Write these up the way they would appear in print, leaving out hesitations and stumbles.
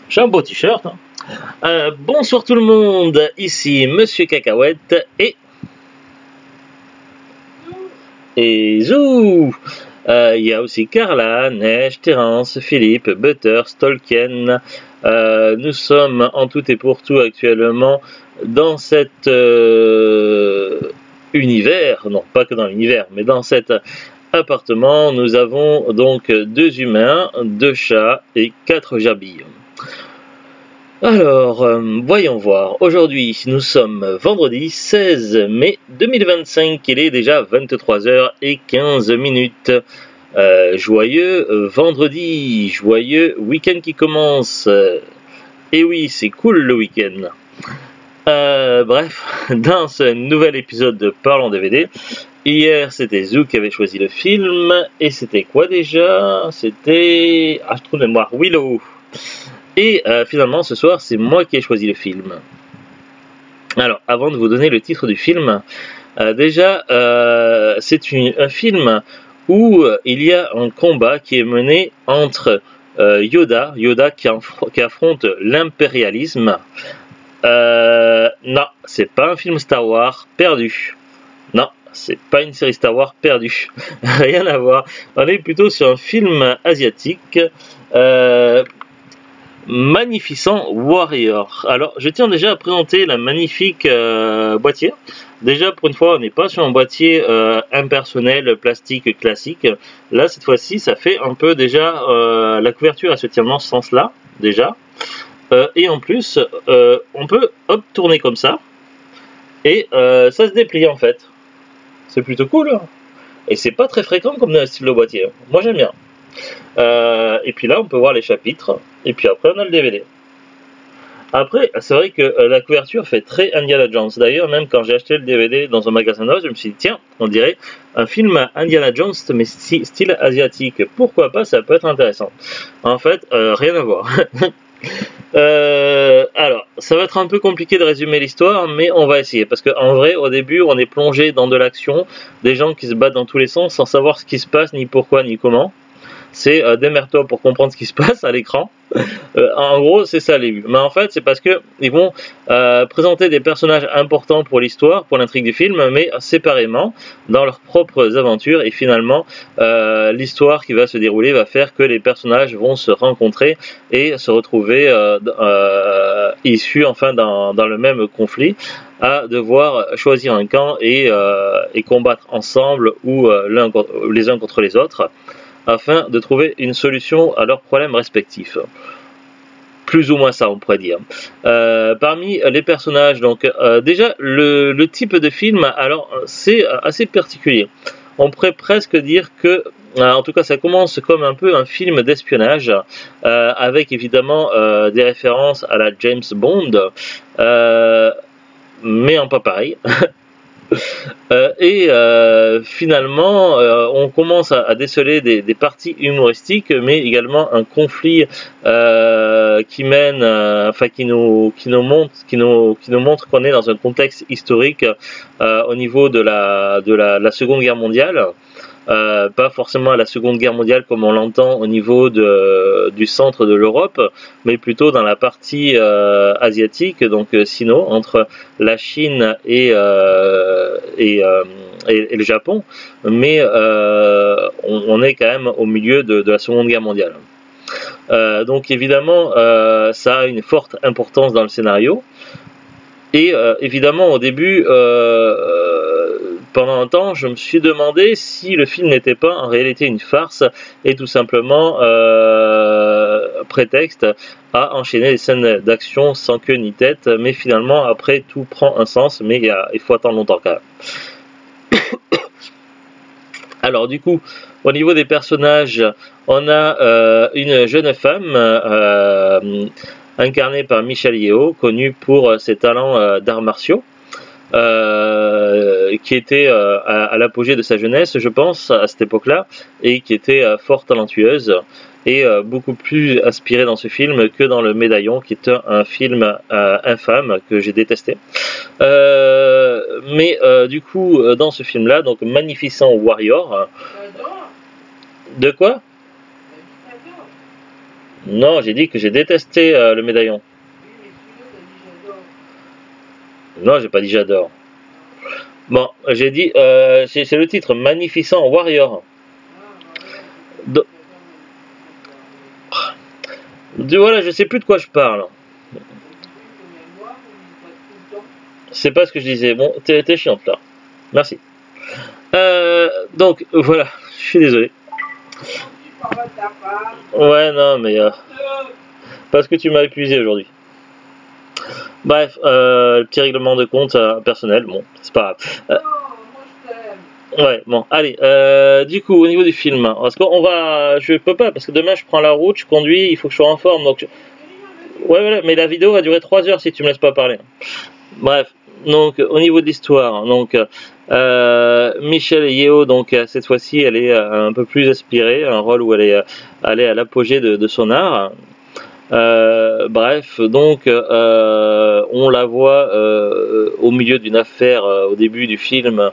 J'ai un beau t-shirt. Bonsoir tout le monde, ici Monsieur Cacahuète et Zou. Il y a aussi Carla, Neige, Terence, Philippe, Butter, Tolkien. Nous sommes en tout et pour tout actuellement dans cet univers, non pas que dans l'univers, mais dans cet appartement. Nous avons donc 2 humains, 2 chats et 4 gerbilles. Alors, voyons voir. Aujourd'hui, nous sommes vendredi 16 mai 2025. Il est déjà 23h15. Joyeux vendredi, joyeux week-end qui commence. Et oui, c'est cool le week-end. Bref, dans ce nouvel épisode de Parlons DVD, hier c'était Zou qui avait choisi le film. Et c'était quoi déjà? C'était... je trouve de mémoire, Willow. Et finalement, ce soir, c'est moi qui ai choisi le film. Alors, avant de vous donner le titre du film, déjà, c'est un film où il y a un combat qui est mené entre Yoda qui affronte l'impérialisme. Non, c'est pas un film Star Wars perdu. Non, c'est pas une série Star Wars perdue. Rien à voir. On est plutôt sur un film asiatique. Magnificent Warrior. Alors, je tiens déjà à présenter la magnifique boîtier. Déjà, pour une fois, on n'est pas sur un boîtier impersonnel, plastique, classique. Là, cette fois-ci, ça fait un peu déjà... la couverture, elle se tient dans ce sens-là, déjà. Et en plus, on peut, hop, tourner comme ça. Et ça se déplie, en fait. C'est plutôt cool. Hein. Et c'est pas très fréquent comme style de boîtier. Moi, j'aime bien. Et puis là on peut voir les chapitres et puis après on a le DVD. Après c'est vrai que la couverture fait très Indiana Jones. D'ailleurs même quand j'ai acheté le DVD dans un magasin d'os, je me suis dit tiens, on dirait un film Indiana Jones mais style asiatique, pourquoi pas, ça peut être intéressant. En fait rien à voir. Alors ça va être un peu compliqué de résumer l'histoire, mais on va essayer parce qu'en vrai au début on est plongé dans de l'action, des gens qui se battent dans tous les sens sans savoir ce qui se passe, ni pourquoi ni comment. C'est démerde-toi pour comprendre ce qui se passe à l'écran. En gros, c'est ça les vues. Mais en fait, c'est parce que ils vont présenter des personnages importants pour l'histoire, pour l'intrigue du film, mais séparément, dans leurs propres aventures. Et finalement, l'histoire qui va se dérouler va faire que les personnages vont se rencontrer et se retrouver issus enfin dans le même conflit, à devoir choisir un camp et combattre ensemble ou les uns contre les autres, afin de trouver une solution à leurs problèmes respectifs. Plus ou moins ça, on pourrait dire. Parmi les personnages, donc déjà le type de film, alors c'est assez particulier. On pourrait presque dire que, en tout cas, ça commence comme un peu un film d'espionnage, avec évidemment des références à la James Bond, mais en pas pareil. Finalement, on commence à déceler des parties humoristiques, mais également un conflit qui mène, qui nous montre qu'on est dans un contexte historique au niveau de la Seconde Guerre mondiale. Pas forcément à la Seconde Guerre mondiale comme on l'entend au niveau du centre de l'Europe, mais plutôt dans la partie asiatique, donc sino, entre la Chine et le Japon, mais on est quand même au milieu de la Seconde Guerre mondiale. Donc évidemment, ça a une forte importance dans le scénario, et évidemment au début, pendant un temps, je me suis demandé si le film n'était pas en réalité une farce et tout simplement prétexte à enchaîner des scènes d'action sans queue ni tête, mais finalement après tout prend un sens, mais il faut attendre longtemps quand même. Alors du coup, au niveau des personnages, on a une jeune femme incarnée par Michelle Yeoh, connue pour ses talents d'arts martiaux. Qui était à l'apogée de sa jeunesse, je pense, à cette époque-là, et qui était fort talentueuse et beaucoup plus inspirée dans ce film que dans Le Médaillon, qui est un film infâme que j'ai détesté. Mais du coup, dans ce film-là, donc Magnificent Warrior. De quoi? Non, j'ai dit que j'ai détesté le médaillon. Non, j'ai pas dit j'adore. Bon, j'ai dit, c'est le titre, Magnificent Warrior. Do- voilà, je sais plus de quoi je parle. C'est pas ce que je disais. Bon, t'es chiante là. Merci. Donc, voilà, je suis désolé. Ouais, non, mais parce que tu m'as épuisé aujourd'hui. Bref, le petit règlement de compte personnel, bon, c'est pas grave. Ouais, bon, allez. Du coup, au niveau du film, parce qu'on va, je peux pas, parce que demain je prends la route, je conduis, il faut que je sois en forme, donc. Ouais, voilà, mais la vidéo va durer 3 heures si tu me laisses pas parler. Bref, donc au niveau de l'histoire, donc Michelle Yeoh, donc cette fois-ci, elle est un peu plus aspirée, un rôle où elle est à l'apogée de son art. Bref, donc on la voit au milieu d'une affaire au début du film.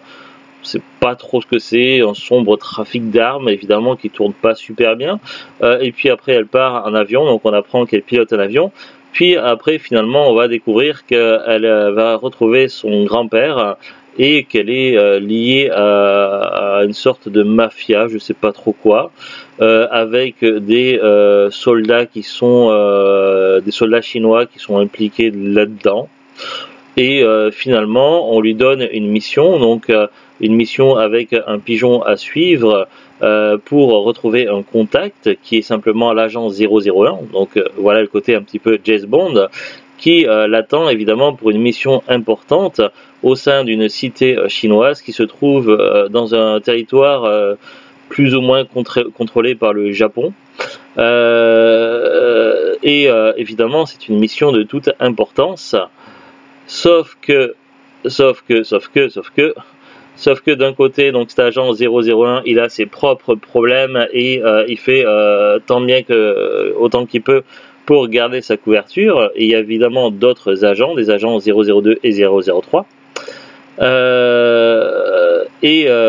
C'est pas trop ce que c'est, un sombre trafic d'armes évidemment qui tourne pas super bien. Et puis après elle part en avion, donc on apprend qu'elle pilote un avion. Puis après finalement on va découvrir qu'elle va retrouver son grand-père et qu'elle est liée à une sorte de mafia, je sais pas trop quoi, avec des soldats qui sont des soldats chinois qui sont impliqués là-dedans. Et finalement, on lui donne une mission, donc une mission avec un pigeon à suivre pour retrouver un contact qui est simplement l'agent 001. Donc voilà le côté un petit peu James Bond qui l'attend évidemment pour une mission importante au sein d'une cité chinoise qui se trouve dans un territoire plus ou moins contrôlé par le Japon. Et évidemment, c'est une mission de toute importance. Sauf que d'un côté, donc cet agent 001, il a ses propres problèmes et il fait tant bien que autant qu'il peut pour garder sa couverture. Et il y a évidemment d'autres agents, des agents 002 et 003.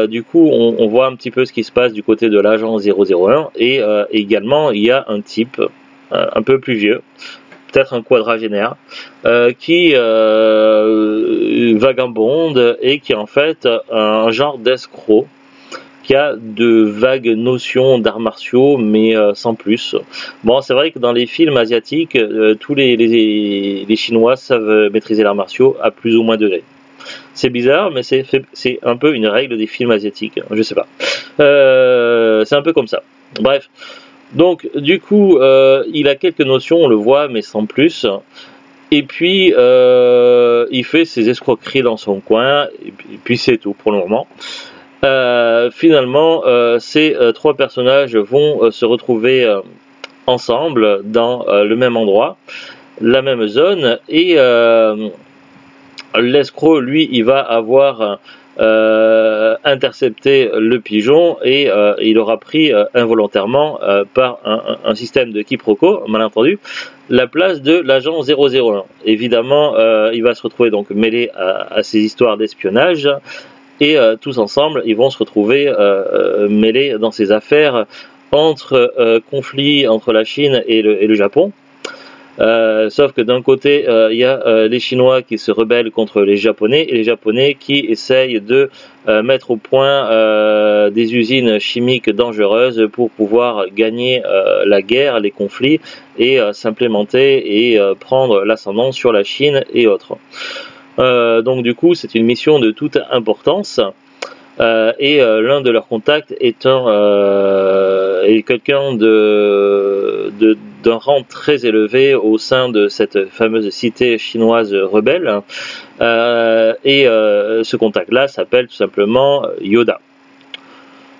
Du coup, on voit un petit peu ce qui se passe du côté de l'agent 001. Et également, il y a un type un peu plus vieux, peut-être un quadragénaire, qui vagabonde et qui est en fait un genre d'escroc qui a de vagues notions d'arts martiaux, mais sans plus. Bon, c'est vrai que dans les films asiatiques, tous les Chinois savent maîtriser l'art martiaux à plus ou moins degré. C'est bizarre, mais c'est un peu une règle des films asiatiques, je sais pas. C'est un peu comme ça. Bref. Donc, du coup, il a quelques notions, on le voit, mais sans plus. Et puis, il fait ses escroqueries dans son coin, et puis c'est tout pour le moment. Finalement, ces trois personnages vont se retrouver ensemble dans le même endroit, la même zone, et l'escroc, lui, il va avoir intercepté le pigeon et il aura pris involontairement par un système de quiproquo, mal entendu, la place de l'agent 001. Évidemment, il va se retrouver donc mêlé à ces histoires d'espionnage et tous ensemble, ils vont se retrouver mêlés dans ces affaires entre conflits entre la Chine et le Japon. Sauf que d'un côté, il y a les Chinois qui se rebellent contre les Japonais et les Japonais qui essayent de mettre au point des usines chimiques dangereuses pour pouvoir gagner la guerre, les conflits et s'implémenter et prendre l'ascendant sur la Chine et autres. Donc du coup, c'est une mission de toute importance. Et l'un de leurs contacts est quelqu'un d'un rang très élevé au sein de cette fameuse cité chinoise rebelle. Ce contact-là s'appelle tout simplement Yoda.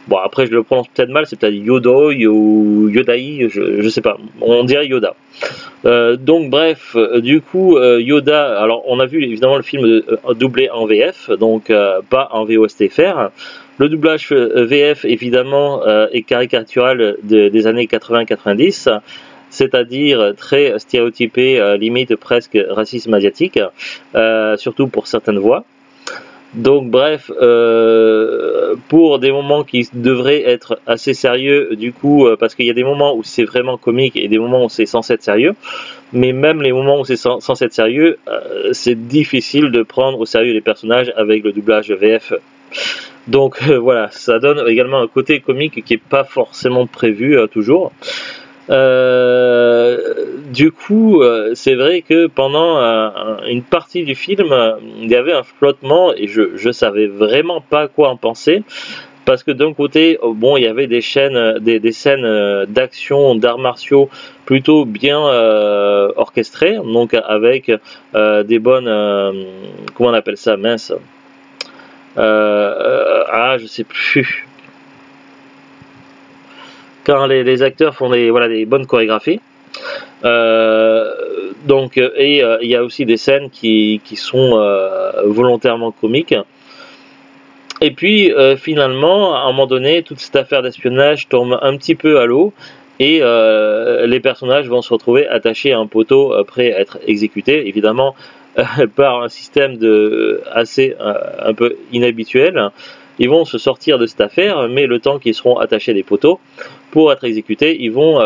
Bon, après je le prononce peut-être mal, c'est peut-être Yodo ou Yodai, je sais pas, on dirait Yoda. Donc bref, du coup Yoda, alors on a vu évidemment le film doublé en VF, donc pas en VOSTFR. Le doublage VF évidemment est caricatural des années 80-90, c'est-à-dire très stéréotypé, limite presque racisme asiatique, surtout pour certaines voix. Donc bref, pour des moments qui devraient être assez sérieux, du coup, parce qu'il y a des moments où c'est vraiment comique et des moments où c'est censé être sérieux, mais même les moments où c'est censé être sérieux, c'est difficile de prendre au sérieux les personnages avec le doublage VF. Donc voilà, ça donne également un côté comique qui n'est pas forcément prévu toujours. Du coup, c'est vrai que pendant une partie du film, il y avait un flottement et je savais vraiment pas quoi en penser. Parce que d'un côté, bon, il y avait des scènes d'action, d'arts martiaux plutôt bien orchestrées, donc avec des bonnes, comment on appelle ça, mince, je sais plus. Quand les acteurs font des bonnes chorégraphies. Et il y a aussi des scènes qui sont volontairement comiques. Et puis finalement, à un moment donné, toute cette affaire d'espionnage tombe un petit peu à l'eau et les personnages vont se retrouver attachés à un poteau prêt à être exécutés, évidemment par un système assez un peu inhabituel. Ils vont se sortir de cette affaire, mais le temps qu'ils seront attachés à des poteaux pour être exécutés, ils vont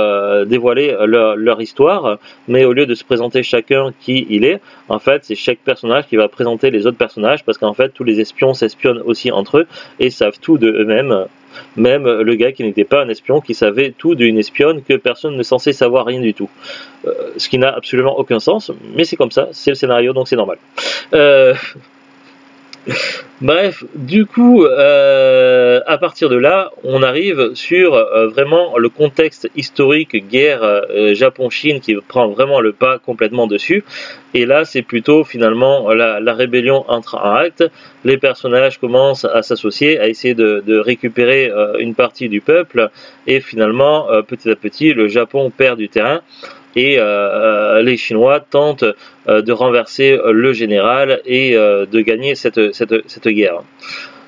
dévoiler leur histoire, mais au lieu de se présenter chacun qui il est, en fait, c'est chaque personnage qui va présenter les autres personnages, parce qu'en fait, tous les espions s'espionnent aussi entre eux et savent tout de eux-mêmes. Même le gars qui n'était pas un espion, qui savait tout d'une espionne que personne ne censé savoir rien du tout. Ce qui n'a absolument aucun sens, mais c'est comme ça, c'est le scénario, donc c'est normal. Bref, du coup, à partir de là, on arrive sur vraiment le contexte historique guerre Japon-Chine qui prend vraiment le pas complètement dessus. Et là, c'est plutôt finalement la rébellion entre en acte. Les personnages commencent à s'associer, à essayer de récupérer une partie du peuple. Et finalement, petit à petit, le Japon perd du terrain. Et les Chinois tentent de renverser le général et de gagner cette guerre.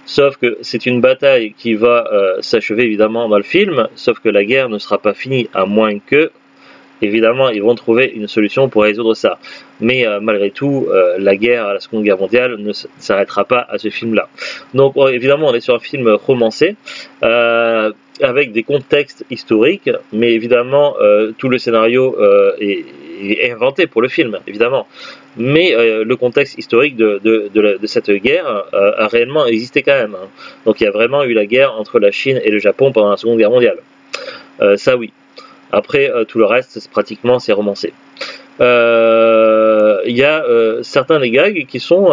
Sauf que c'est une bataille qui va s'achever évidemment dans le film, sauf que la guerre ne sera pas finie à moins que, évidemment, ils vont trouver une solution pour résoudre ça. Mais malgré tout, la guerre à la Seconde Guerre mondiale ne s'arrêtera pas à ce film-là. Donc évidemment, on est sur un film romancé, avec des contextes historiques, mais évidemment, tout le scénario est inventé pour le film, évidemment. Mais le contexte historique de cette guerre a réellement existé quand même. Hein. Donc il y a vraiment eu la guerre entre la Chine et le Japon pendant la Seconde Guerre mondiale. Ça oui. Après, tout le reste, c'est romancé. Il y a certains des gags qui sont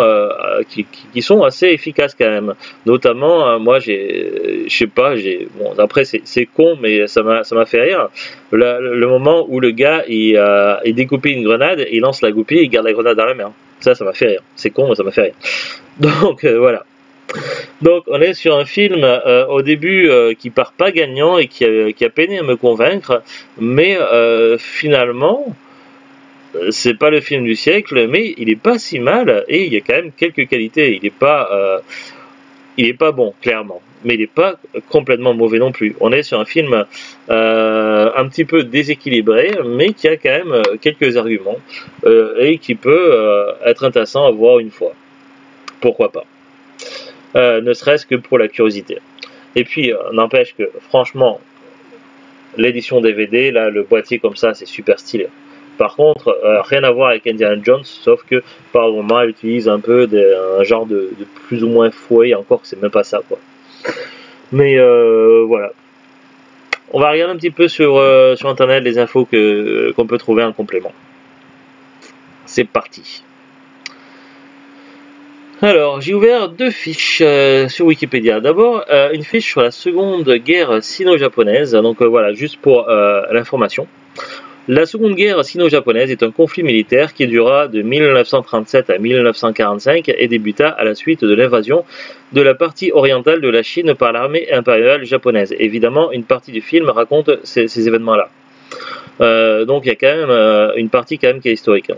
assez efficaces quand même. Notamment, moi, je sais pas, bon, après c'est con, mais ça m'a fait rire. Le moment où le gars il découpe une grenade, il lance la goupille, il garde la grenade dans la main. Ça m'a fait rire. C'est con, mais ça m'a fait rire. Donc voilà. Donc on est sur un film au début qui part pas gagnant et qui a peiné à me convaincre, mais finalement c'est pas le film du siècle, mais il est pas si mal et il y a quand même quelques qualités. Il est pas bon clairement, mais il est pas complètement mauvais non plus. On est sur un film un petit peu déséquilibré, mais qui a quand même quelques arguments et qui peut être intéressant à voir une fois. Pourquoi pas? Ne serait-ce que pour la curiosité. Et puis, n'empêche que, franchement, l'édition DVD, là, le boîtier comme ça, c'est super stylé. Par contre, rien à voir avec Indiana Jones, sauf que par moment, elle utilise un peu un genre de plus ou moins fouet, encore que c'est même pas ça, quoi. Mais voilà. On va regarder un petit peu sur internet les infos qu'on peut trouver en complément. C'est parti. Alors, j'ai ouvert deux fiches sur Wikipédia. D'abord, une fiche sur la Seconde Guerre sino-japonaise. Donc voilà, juste pour l'information. La Seconde Guerre sino-japonaise est un conflit militaire qui dura de 1937 à 1945 et débuta à la suite de l'invasion de la partie orientale de la Chine par l'armée impériale japonaise. Évidemment, une partie du film raconte ces événements-là. Donc il y a quand même une partie quand même qui est historique.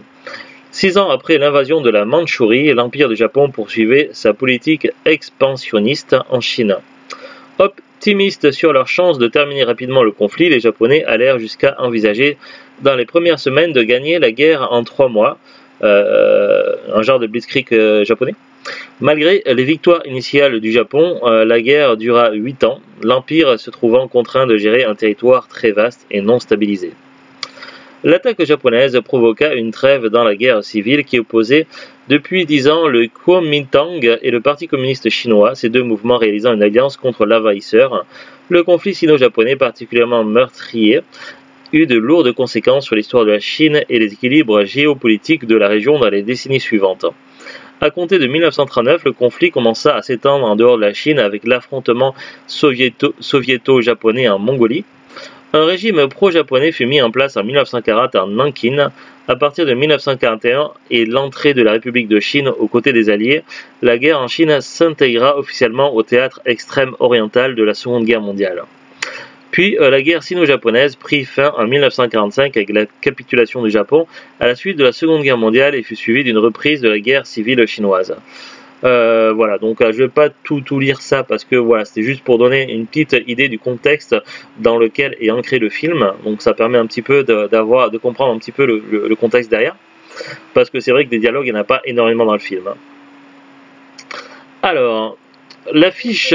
6 ans après l'invasion de la Mandchourie, l'Empire du Japon poursuivait sa politique expansionniste en Chine. Optimistes sur leur chance de terminer rapidement le conflit, les Japonais allèrent jusqu'à envisager dans les premières semaines de gagner la guerre en 3 mois, un genre de blitzkrieg japonais, Malgré les victoires initiales du Japon, la guerre dura 8 ans, l'Empire se trouvant contraint de gérer un territoire très vaste et non stabilisé. L'attaque japonaise provoqua une trêve dans la guerre civile qui opposait depuis 10 ans le Kuomintang et le Parti communiste chinois, ces deux mouvements réalisant une alliance contre l'envahisseur. Le conflit sino-japonais, particulièrement meurtrier, eut de lourdes conséquences sur l'histoire de la Chine et les équilibres géopolitiques de la région dans les décennies suivantes. À compter de 1939, le conflit commença à s'étendre en dehors de la Chine avec l'affrontement soviéto-japonais en Mongolie. Un régime pro-japonais fut mis en place en 1940 à Nankin. À partir de 1941 et l'entrée de la République de Chine aux côtés des Alliés, la guerre en Chine s'intégra officiellement au théâtre extrême oriental de la Seconde Guerre mondiale. Puis la guerre sino-japonaise prit fin en 1945 avec la capitulation du Japon à la suite de la Seconde Guerre mondiale et fut suivie d'une reprise de la guerre civile chinoise. Voilà, donc je ne vais pas tout lire ça parce que voilà, c'était juste pour donner une petite idée du contexte dans lequel est ancré le film. Donc ça permet un petit peu de comprendre un petit peu le contexte derrière. Parce que c'est vrai que des dialogues, il n'y en a pas énormément dans le film. Alors, l'affiche...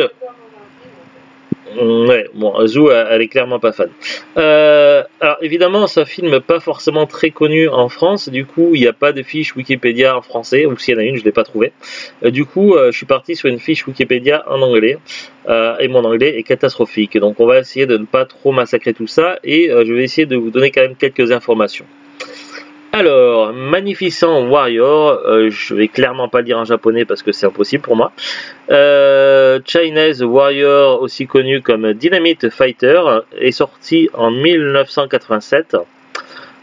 Ouais, bon, Zou, elle est clairement pas fan. Alors évidemment, c'est un film pas forcément très connu en France, du coup il n'y a pas de fiche Wikipédia en français, ou s'il y en a une, je ne l'ai pas trouvée. Du coup, je suis parti sur une fiche Wikipédia en anglais, et mon anglais est catastrophique. Donc on va essayer de ne pas trop massacrer tout ça, et je vais essayer de vous donner quand même quelques informations. Alors, Magnificent Warrior, je vais clairement pas le dire en japonais parce que c'est impossible pour moi. Chinese Warrior, aussi connu comme Dynamite Fighter, est sorti en 1987.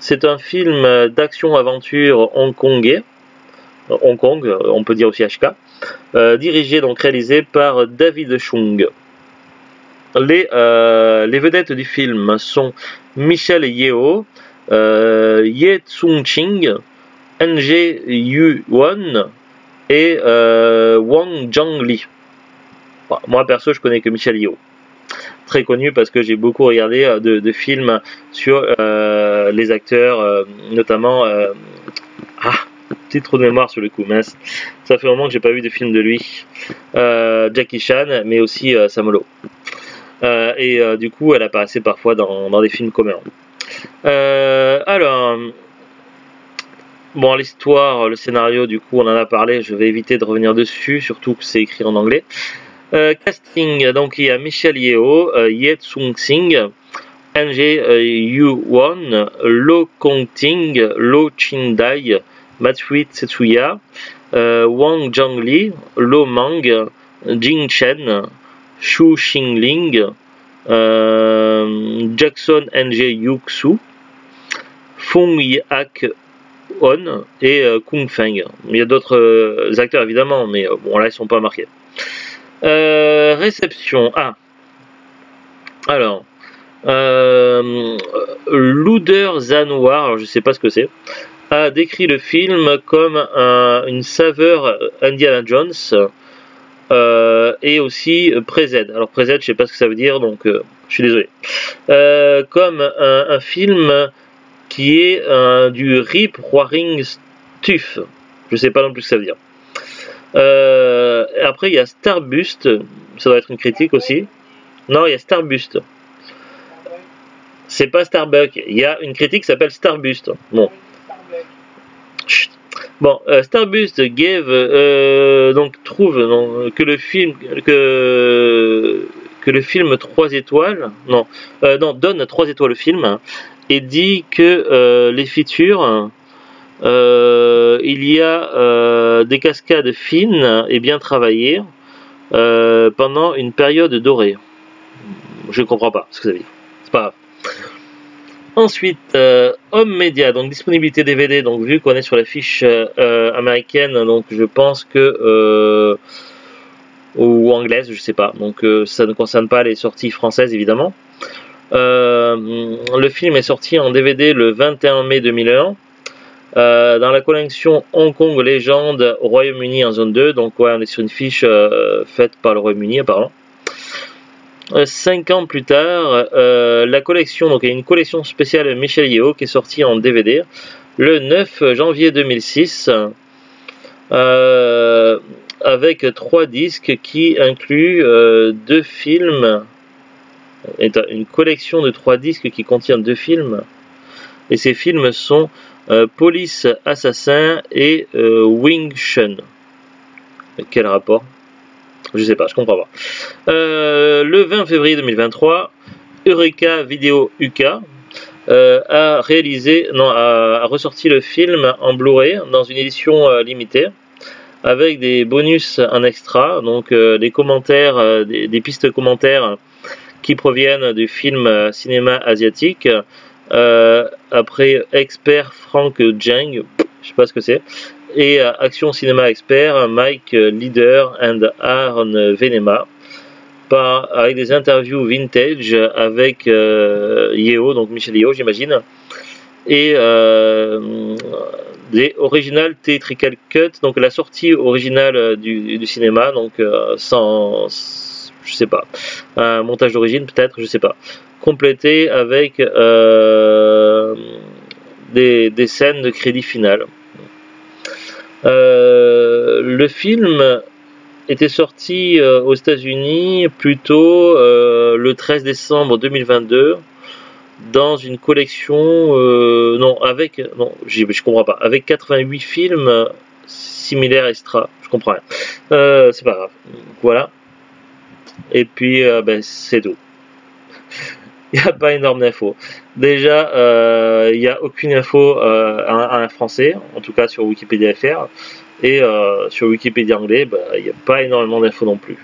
C'est un film d'action-aventure hongkongais, Hong Kong, on peut dire aussi HK, dirigé, donc réalisé par David Chung. Les vedettes du film sont Michelle Yeoh, Ye Tsung-ching, Ng Yu-won et Wang Zhangli. Bon, moi perso je connais que Michelle Yeoh, très connu parce que j'ai beaucoup regardé de films sur les acteurs, notamment petit trou de mémoire sur le coup, mince, ça fait un moment que j'ai pas vu de film de lui, Jackie Chan mais aussi Samolo, et du coup elle apparaissait parfois dans des films communs. Alors, bon, l'histoire, le scénario, du coup, on en a parlé, je vais éviter de revenir dessus, surtout que c'est écrit en anglais. Casting, donc il y a Michelle Yeoh, Ye Tsung-sing, Ng Yu-won, Lo Kong-ting, Lo Chin-dai, Matsui Tetsuya, Wang Zhangli, Lo Mang, Jing Chen, Xu Xingling, Jackson Ng Yuk-soo, Fung Yak-on et Kung Feng. Il y a d'autres acteurs évidemment, mais bon là ils sont pas marqués. Réception. Alors, Luder Zanoir, alors je sais pas ce que c'est, a décrit le film comme une saveur Indiana Jones. Et aussi Pré-Z. Alors Pré-Z, je sais pas ce que ça veut dire, donc je suis désolé. Comme un film qui est du Rip Roaring Stuff. Je sais pas non plus ce que ça veut dire. Après il y a Starbust, ça doit être une critique aussi. Non, il y a Starbust. C'est pas Starbuck. Il y a une critique qui s'appelle Starbust. Bon. Chut. Bon, Starbust donc trouve que le film 3 étoiles, donne 3 étoiles au film et dit que les features, il y a des cascades fines et bien travaillées pendant une période dorée. Je ne comprends pas ce que ça veut dire. C'est pas grave. Ensuite, Home Media, donc disponibilité DVD, donc vu qu'on est sur la fiche américaine, donc je pense que ou anglaise, je sais pas, donc ça ne concerne pas les sorties françaises évidemment. Le film est sorti en DVD le 21 mai 2001 dans la collection Hong Kong Légende au Royaume-Uni en zone 2, donc ouais, on est sur une fiche faite par le Royaume-Uni apparemment. 5 ans plus tard, la collection, donc il y a une collection spéciale Michelle Yeoh qui est sortie en DVD le 9 janvier 2006. avec 3 disques qui incluent 2 films, une collection de 3 disques qui contient 2 films, et ces films sont Police Assassin et Wing Chun. Quel rapport? Je sais pas, je comprends pas. Le 20 février 2023, Eureka Video UK a ressorti le film en Blu-ray dans une édition limitée, avec des bonus en extra, donc des commentaires, des pistes commentaires qui proviennent du film cinéma asiatique. Après Expert Frank Jeng, je sais pas ce que c'est, et Action Cinéma Expert Mike Leader and Aaron Venema, avec des interviews vintage avec Yeo, donc Michel Yeo j'imagine, et des original theatrical cut, donc la sortie originale du cinéma, donc sans, je sais pas, un montage d'origine peut-être, je sais pas, complété avec des scènes de crédit final. Le film était sorti aux États-Unis plutôt le 13 décembre 2022 dans une collection je comprends pas, avec 88 films similaires extra, je comprends rien, c'est pas grave, voilà, et puis c'est tout. Il n'y a pas énorme d'infos. Déjà, il n'y a aucune info en français, en tout cas sur Wikipédia FR, et sur Wikipédia anglais, il n'y a pas énormément d'infos non plus.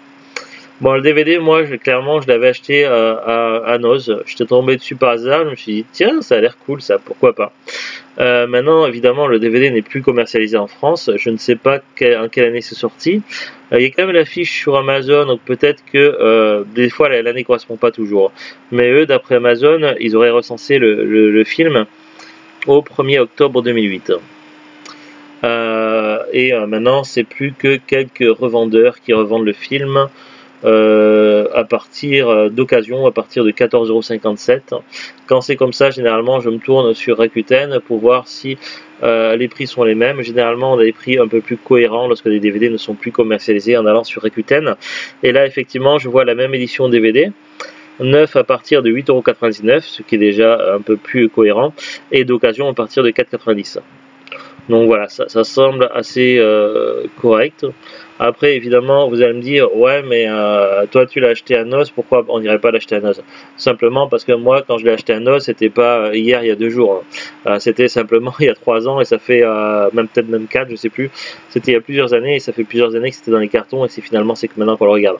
Bon, le DVD, moi, clairement, je l'avais acheté à Noz. J'étais tombé dessus par hasard, je me suis dit, tiens, ça a l'air cool, ça, pourquoi pas. Maintenant, évidemment, le DVD n'est plus commercialisé en France. Je ne sais pas en quelle année c'est sorti. Il y a quand même l'affiche sur Amazon, donc peut-être que des fois, l'année ne correspond pas toujours. Mais eux, d'après Amazon, ils auraient recensé le film au 1er octobre 2008. Maintenant, c'est plus que quelques revendeurs qui revendent le film à partir d'occasion, à partir de 14,57 €. Quand c'est comme ça, généralement je me tourne sur Rakuten pour voir si les prix sont les mêmes. Généralement on a des prix un peu plus cohérents lorsque les DVD ne sont plus commercialisés en allant sur Rakuten, et là effectivement je vois la même édition DVD neuf à partir de 8,99 €, ce qui est déjà un peu plus cohérent, et d'occasion à partir de 4,90 €. Donc voilà, ça semble assez correct. Après, évidemment, vous allez me dire, ouais, mais toi, tu l'as acheté à Noz, pourquoi on n'irait pas l'acheter à Noz? Simplement parce que moi, quand je l'ai acheté à Noz, c'était pas hier, il y a 2 jours. C'était simplement il y a 3 ans, et ça fait peut-être même 4, je sais plus. C'était il y a plusieurs années, et ça fait plusieurs années que c'était dans les cartons, et c'est que maintenant qu'on le regarde.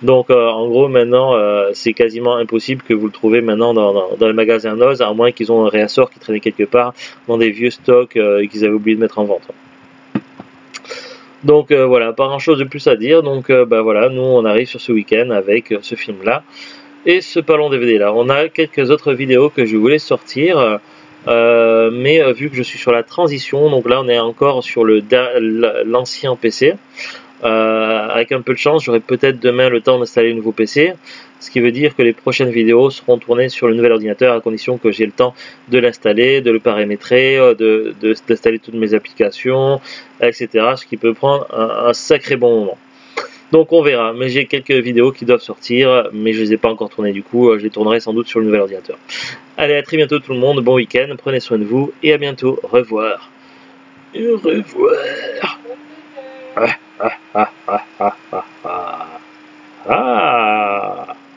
Donc en gros maintenant c'est quasiment impossible que vous le trouvez maintenant dans les magasins Noz, à moins qu'ils ont un réassort qui traînait quelque part dans des vieux stocks et qu'ils avaient oublié de mettre en vente. Donc voilà, pas grand chose de plus à dire. Donc voilà, nous on arrive sur ce week-end avec ce film là et ce ballon DVD là. On a quelques autres vidéos que je voulais sortir, mais vu que je suis sur la transition, donc là on est encore sur l'ancien PC. Avec un peu de chance, j'aurai peut-être demain le temps d'installer le nouveau PC, ce qui veut dire que les prochaines vidéos seront tournées sur le nouvel ordinateur, à condition que j'ai le temps de l'installer, de le paramétrer, d'installer toutes mes applications, etc. Ce qui peut prendre un sacré bon moment. Donc on verra, mais j'ai quelques vidéos qui doivent sortir, mais je ne les ai pas encore tournées, du coup je les tournerai sans doute sur le nouvel ordinateur. Allez, à très bientôt tout le monde, bon week-end, prenez soin de vous, et à bientôt, au revoir. Au revoir. Ah.